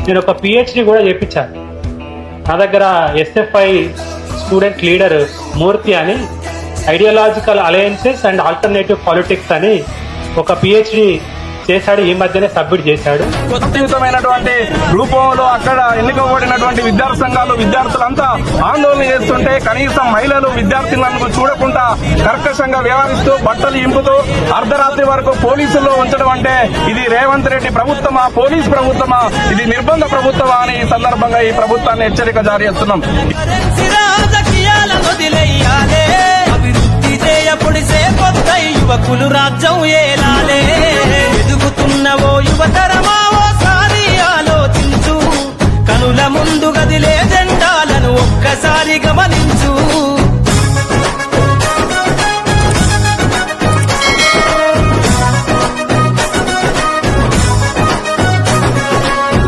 నేను ఒక పిహెచ్డి కూడా చేయించాను. నా దగ్గర ఎస్ఎఫ్ఐ స్టూడెంట్ లీడర్ మూర్తి అని ideological alliances and alternative politics అని ఒక పిహెచ్డి చేశాడు. ఈ మధ్యనే సబ్మిట్ చేశాడు. అత్యుత్తమైనటువంటి రూపంలో అక్కడ ఎన్నికబడినటువంటి విద్యార్థి సంఘాలు విద్యార్థులంతా ఆందోళన చేస్తుంటే కనీసం మహిళలు విద్యార్థులను చూడకుండా కర్కశంగా వ్యవహరిస్తూ బట్టలు ఇంపుతూ అర్ధరాత్రి వరకు పోలీసుల్లో ఉంచడం అంటే ఇది రేవంత్ రెడ్డి ప్రభుత్వమా, పోలీస్ ప్రభుత్వమా, ఇది నిర్బంధ ప్రభుత్వమా అని ఈ సందర్భంగా ఈ ప్రభుత్వాన్ని హెచ్చరిక జారీ చేస్తున్నాం. యువకులు రాజ్యం ఏలాలే ఎదుగుతున్నవో యువతరమా